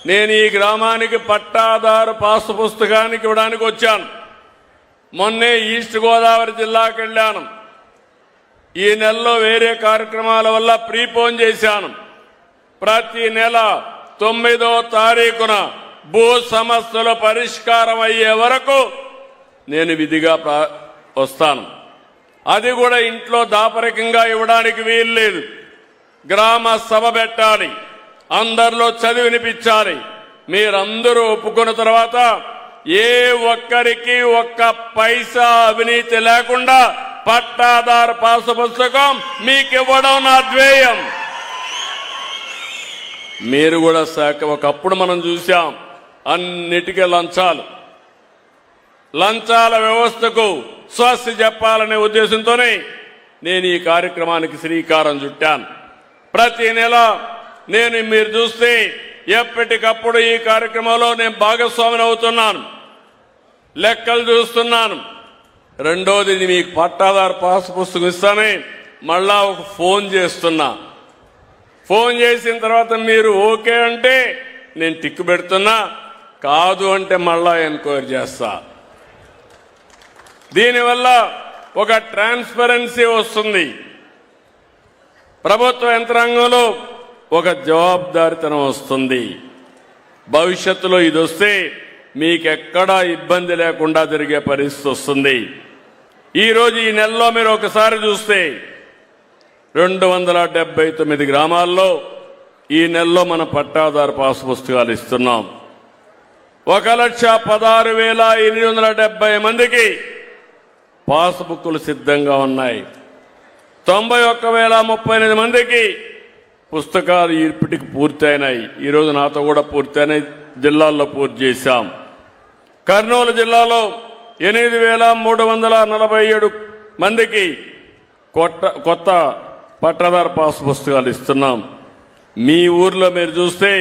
నేను ఈ గ్రామానికి పట్టాదారు పాసు పుస్తకానికి ఇవ్వడానికి వచ్చాను. మొన్నే ఈస్ట్ గోదావరి జిల్లాకు వెళ్ళాను. ఈ నెలలో వేరే కార్యక్రమాల వల్ల ప్రీపోన్ చేశాను. ప్రతి నెల 9వ తారీఖున భూ సమస్యల పరిష్కారం అయ్యే వరకు నేను విధిగా వస్తాను. అది కూడా ఇంట్లో దాపరికంగా ఇవ్వడానికి వీల్లేదు. గ్రామ సభ పెట్టాలి, అందరిలో చదివినిపించాలి. మీరందరూ ఒప్పుకున్న తర్వాత ఏ ఒక్కరికి ఒక్క పైసా అవినీతి లేకుండా పట్టాదారు పాసు పుస్తకం మీకు ఇవ్వడం నా ధ్యేయం. మీరు కూడా ఒకప్పుడు మనం చూశాం అన్నిటికీ లంచాల వ్యవస్థకు స్వస్తి చెప్పాలనే ఉద్దేశంతోనే నేను ఈ కార్యక్రమానికి శ్రీకారం చుట్టాను. ప్రతి నెల మీరు చూస్తే ఎప్పటికప్పుడు ఈ కార్యక్రమంలో నేను భాగస్వామిని అవుతున్నాను, లెక్కలు చూస్తున్నాను. రెండోది, మీకు పట్టాదారు పాసు పుస్తకం ఇస్తానే మళ్ళా ఒక ఫోన్ చేస్తున్నా. ఫోన్ చేసిన తర్వాత మీరు ఓకే అంటే నేను టిక్ పెడుతున్నా, కాదు అంటే మళ్ళా ఎంక్వైరీ చేస్తా. దీనివల్ల ఒక ట్రాన్స్పరెన్సీ వస్తుంది. ప్రభుత్వ యంత్రాంగంలో ఒక జవాబుదారీతనం వస్తుంది. భవిష్యత్తులో ఇది వస్తే మీకెక్కడా ఇబ్బంది లేకుండా జరిగే పరిస్థితి వస్తుంది. ఈరోజు ఈ నెలలో మీరు ఒకసారి చూస్తే 279 గ్రామాల్లో ఈ నెలలో మన పట్టాదారు పాసు పుస్తకాలు ఇస్తున్నాం. 1,16,870 మందికి పాసు బుక్కులు సిద్ధంగా ఉన్నాయి. 91,038 మందికి పుస్తకాలు ఇప్పటికి పూర్తయినాయి. ఈరోజు నాతో కూడా పూర్తయినాయి, జిల్లాల్లో పూర్తి చేశాం. కర్నూలు జిల్లాలో 8,347 మందికి కొత్త పట్టాదారు పాసు పుస్తకాలు ఇస్తున్నాం. మీ ఊర్లో మీరు చూస్తే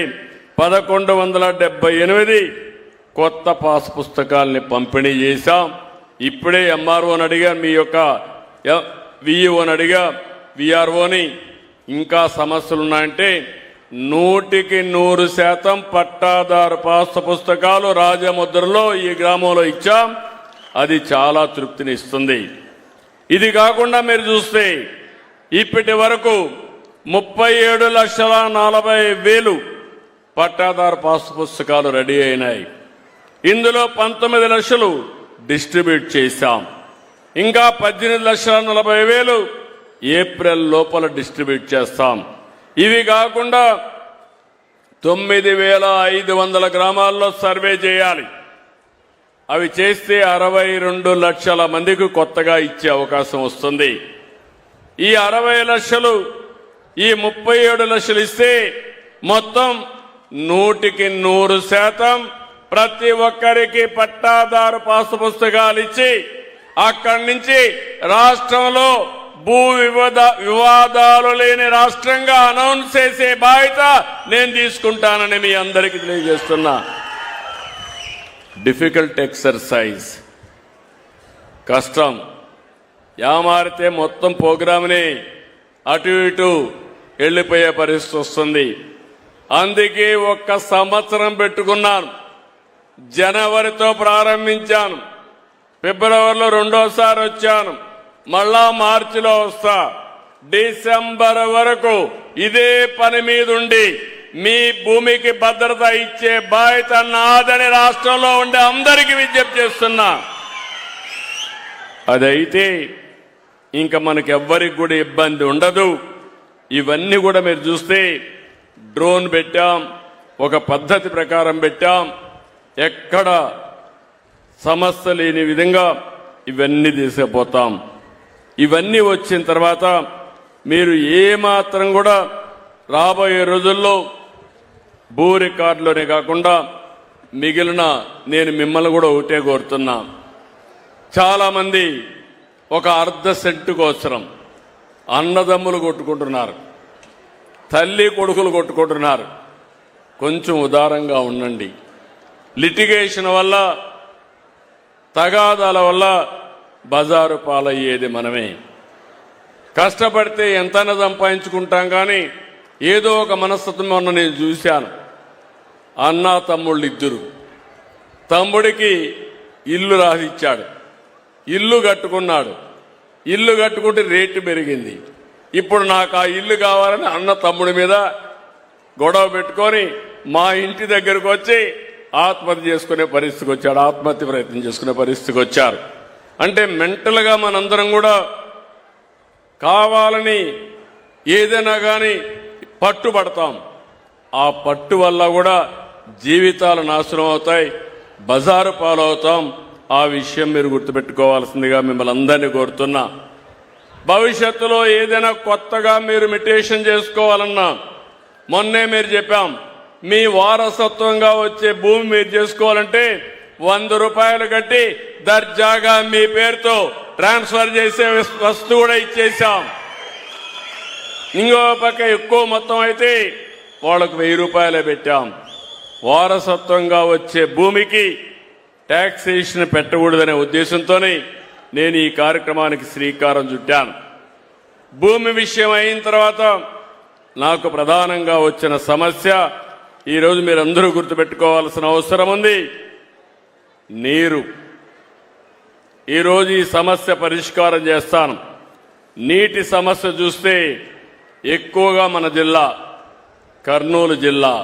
1,178 కొత్త పాసు పుస్తకాలని పంపిణీ చేశాం. ఇప్పుడే ఎంఆర్ఓని అడిగా, మీ యొక్క విఈఓని అడిగా, విఆర్ఓని ఇంకా సమస్యలున్నాయంటే 100% పట్టాదారు పాసు పుస్తకాలు రాజముద్రలో ఈ గ్రామంలో ఇచ్చాం. అది చాలా తృప్తిని ఇస్తుంది. ఇది కాకుండా మీరు చూస్తే ఇప్పటి వరకు 37,40,000 పట్టాదారు పాసు పుస్తకాలు రెడీ అయినాయి. ఇందులో 19 లక్షలు డిస్ట్రిబ్యూట్ చేశాం. ఇంకా 18,40,000 ఏప్రిల్ లోపల డిస్ట్రిబ్యూట్ చేస్తాం. ఇవి కాకుండా 9,500 గ్రామాల్లో సర్వే చేయాలి. అవి చేస్తే 62 లక్షల మందికి కొత్తగా ఇచ్చే అవకాశం వస్తుంది. ఈ 60 లక్షలు, ఈ 37 లక్షలు ఇస్తే మొత్తం 100% ప్రతి ఒక్కరికి పట్టాదారు పాసు పుస్తకాలు ఇచ్చి అక్కడి నుంచి రాష్ట్రంలో భూ వివాదాలు లేని రాష్ట్రంగా అనౌన్స్ చేసే బాధ్యత నేను తీసుకుంటానని మీ అందరికీ తెలియజేస్తున్నా. డిఫికల్ట్ ఎక్సర్సైజ్, కష్టం. యామారితే మొత్తం ప్రోగ్రామ్ని అటు ఇటు వెళ్ళిపోయే పరిస్థితి వస్తుంది. అందుకే 1 సంవత్సరం పెట్టుకున్నాను. జనవరితో ప్రారంభించాను, ఫిబ్రవరిలో రెండోసారి వచ్చాను, మళ్ళా మార్చిలో వస్తా. డిసెంబర్ వరకు ఇదే పని మీదుండి మీ భూమికి భద్రత ఇచ్చే బాధ్యత నాదని రాష్ట్రంలో ఉండే అందరికీ విజ్ఞప్తి చేస్తున్నా. అదైతే ఇంకా మనకెవ్వరికి కూడా ఇబ్బంది ఉండదు. ఇవన్నీ కూడా మీరు చూస్తే డ్రోన్ పెట్టాం, ఒక పద్ధతి ప్రకారం పెట్టాం. ఎక్కడ సమస్య లేని విధంగా ఇవన్నీ తీసుకుపోతాం. ఇవన్నీ వచ్చిన తర్వాత మీరు ఏమాత్రం కూడా రాబోయే రోజుల్లో భూ రికార్డులోనే కాకుండా మిగిలిన నేను మిమ్మల్ని కూడా ఒకటే కోరుతున్నా. చాలామంది ఒక అర్ధ సెంటు కోసరం అన్నదమ్ములు కొట్టుకుంటున్నారు, తల్లి కొడుకులు కొట్టుకుంటున్నారు. కొంచెం ఉదారంగా ఉండండి. లిటిగేషన్ వల్ల, తగాదాల వల్ల బజారు పాలయ్యేది మనమే. కష్టపడితే ఎంతైనా సంపాదించుకుంటాం, కానీ ఏదో ఒక మనస్తత్వం మొన్న నేను చూశాను. అన్న తమ్ముళ్ళు ఇద్దరు. తమ్ముడికి ఇల్లు రాసిచ్చాడు, ఇల్లు కట్టుకున్నాడు. ఇల్లు కట్టుకుంటే రేటు పెరిగింది. ఇప్పుడు నాకు ఆ ఇల్లు కావాలని అన్న తమ్ముడి మీద గొడవ పెట్టుకొని మా ఇంటి దగ్గరకు వచ్చి ఆత్మహత్య చేసుకునే పరిస్థితికి వచ్చాడు. ఆత్మహత్య ప్రయత్నం చేసుకునే పరిస్థితికి వచ్చారు. అంటే మెంటల్గా మనందరం కూడా కావాలని ఏదైనా కానీ పట్టుబడతాం. ఆ పట్టు వల్ల కూడా జీవితాలు నాశనం అవుతాయి, బజారు పాలవుతాం. ఆ విషయం మీరు గుర్తుపెట్టుకోవాల్సిందిగా మిమ్మల్ని అందరినీ కోరుతున్నా. భవిష్యత్తులో ఏదైనా కొత్తగా మీరు మెడిటేషన్ చేసుకోవాలన్నా, మొన్నే మీరు చెప్పాం, మీ వారసత్వంగా వచ్చే భూమి మీరు చేసుకోవాలంటే 100 రూపాయలు కట్టి దర్జాగా మీ పేరుతో ట్రాన్స్ఫర్ చేసే వస్తువు కూడా ఇచ్చేసాం. ఇంకో పక్క ఎక్కువ మొత్తం అయితే వాళ్ళకు 1000 రూపాయలే పెట్టాం. వారసత్వంగా వచ్చే భూమికి ట్యాక్సేషన్ పెట్టకూడదనే ఉద్దేశంతోనే నేను ఈ కార్యక్రమానికి శ్రీకారం చుట్టాను. భూమి విషయం అయిన తర్వాత నాకు ప్రధానంగా వచ్చిన సమస్య ఈరోజు మీరందరూ గుర్తుపెట్టుకోవాల్సిన అవసరం ఉంది, నీరు. ఈరోజు ఈ సమస్య పరిష్కారం చేస్తాను. నీటి సమస్య చూస్తే ఎక్కువగా మన జిల్లా కర్నూలు జిల్లా.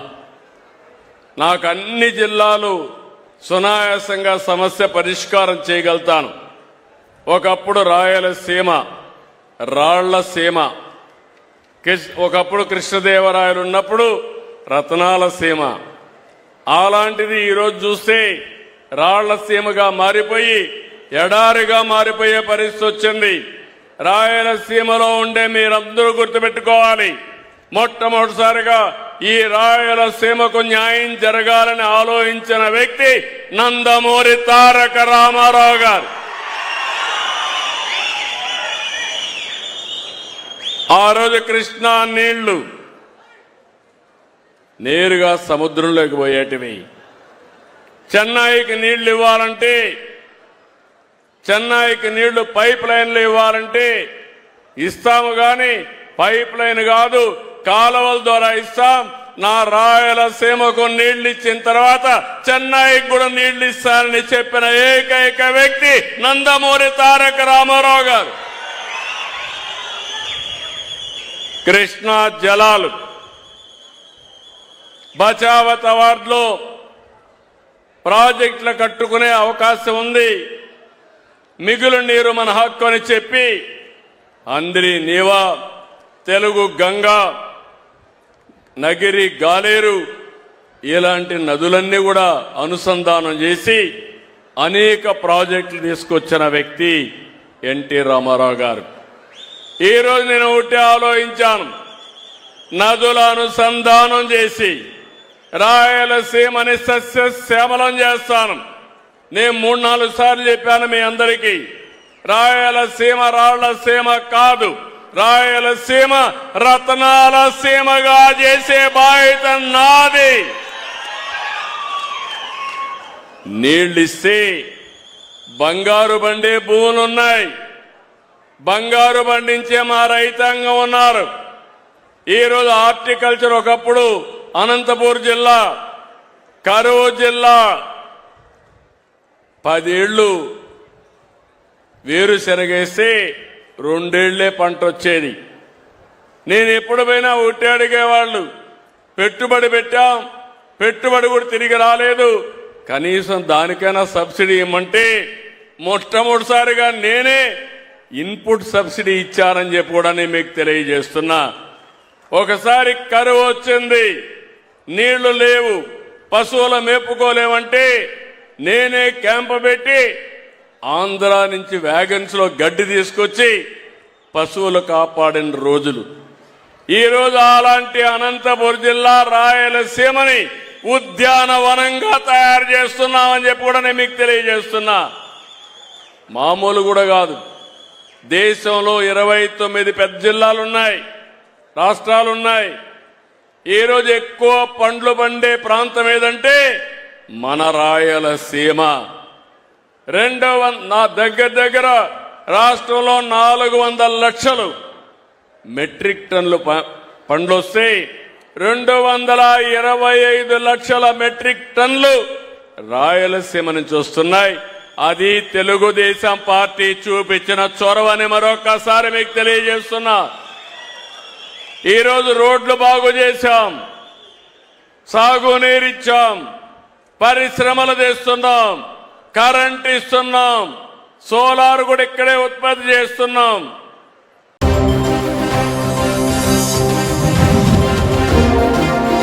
నాకు అన్ని జిల్లాలు సునాయాసంగా సమస్య పరిష్కారం చేయగలుగుతాను. ఒకప్పుడు రాయలసీమ, రాళ్లసీమ, ఒకప్పుడు కృష్ణదేవరాయలు ఉన్నప్పుడు రతనాల సీమ. అలాంటిది ఈరోజు చూస్తే రాళ్లసీమగా మారిపోయి ఎడారిగా మారిపోయే పరిస్థితి వచ్చింది. రాయలసీమలో ఉండే మీరందరూ గుర్తుపెట్టుకోవాలి, మొట్టమొదటిసారిగా ఈ రాయలసీమకు న్యాయం జరగాలని ఆలోచించిన వ్యక్తి నందమూరి తారక రామారావు గారు. ఆ రోజు కృష్ణా నీళ్లు నేరుగా సముద్రంలోకి పోయేటివి. చెన్నైకి నీళ్లు ఇవ్వాలంటే, చెన్నైకి నీళ్లు పైప్ లైన్లు ఇవ్వాలంటే ఇస్తాము, కానీ పైప్ లైన్ కాదు, కాలువల ద్వారా ఇస్తాం. నా రాయలసీమకు నీళ్లు ఇచ్చిన తర్వాత చెన్నైకి కూడా నీళ్లు ఇస్తానని చెప్పిన ఏకైక వ్యక్తి నందమూరి తారక రామారావు గారు. కృష్ణా జలాలు బచావత్ అవార్డులో ప్రాజెక్టులు కట్టుకునే అవకాశం ఉంది. మిగులు నీరు మన హక్కు అని చెప్పి అంద్రి నీవా, తెలుగు గంగా, నగిరి గాలేరు ఇలాంటి నదులన్నీ కూడా అనుసంధానం చేసి అనేక ప్రాజెక్టులు తీసుకొచ్చిన వ్యక్తి ఎన్టీ రామారావు గారు. ఈరోజు నేను ఒకటి ఆలోచించాను, నదుల అనుసంధానం చేసి రాయలసీమని సస్యశ్యామలం చేస్తాను. నేను 3-4 సార్లు చెప్పాను మీ అందరికీ, రాయలసీమ రాళ్లసీమ కాదు, రాయలసీమ రతనాల సీమగా చేసే బాధ్యత నాది. నీళ్ళిస్తే బంగారు బండే భూములున్నాయి, బంగారు పండించే మా రైతాంగం ఉన్నారు. ఈరోజు హార్టికల్చర్ ఒకప్పుడు అనంతపూర్ జిల్లా, కరూరు జిల్లా 10 ఏళ్లు వేరుశెనగేస్తే 2 ఏళ్లే పంట వచ్చేది. నేను ఎప్పుడు పోయినా ఒకటి అడిగేవాళ్ళు, పెట్టుబడి పెట్టాం, పెట్టుబడి కూడా తిరిగి రాలేదు, కనీసం దానికైనా సబ్సిడీ ఇవ్వమంటే మొట్టమొదటిసారిగా నేనే ఇన్పుట్ సబ్సిడీ ఇచ్చానని చెప్పి కూడా నేను మీకు తెలియజేస్తున్నా. ఒకసారి కరువు వచ్చింది, నీళ్లు లేవు, పశువుల మేపుకోలేమంటే నేనే క్యాంపు పెట్టి ఆంధ్ర నుంచి వ్యాగన్స్ లో గడ్డి తీసుకొచ్చి పశువులు కాపాడిన రోజులు. ఈరోజు అలాంటి అనంతపురం జిల్లా రాయలసీమని ఉద్యానవనంగా తయారు చేస్తున్నామని చెప్పి కూడా నేను మీకు తెలియజేస్తున్నా. మామూలు కూడా కాదు, దేశంలో 29 పెద్ద జిల్లాలున్నాయి, రాష్ట్రాలున్నాయి. ఈరోజు ఎక్కువ పండ్లు పండే ప్రాంతం ఏదంటే మన రాయలసీమ. నా దగ్గర రాష్ట్రంలో 400 లక్షలు మెట్రిక్ టన్నులు పండ్లు వస్తే 225 లక్షల మెట్రిక్ టన్నులు రాయలసీమ నుంచి వస్తున్నాయి. అది తెలుగుదేశం పార్టీ చూపించిన చొరవని మరొకసారి మీకు తెలియజేస్తున్నా. ఈరోజు రోడ్లు బాగు చేశాం, సాగునీరిచ్చాం, పరిశ్రమలు తెస్తున్నాం, కరెంట్ ఇస్తున్నాం, సోలార్ కూడా ఇక్కడే ఉత్పత్తి చేస్తున్నాం.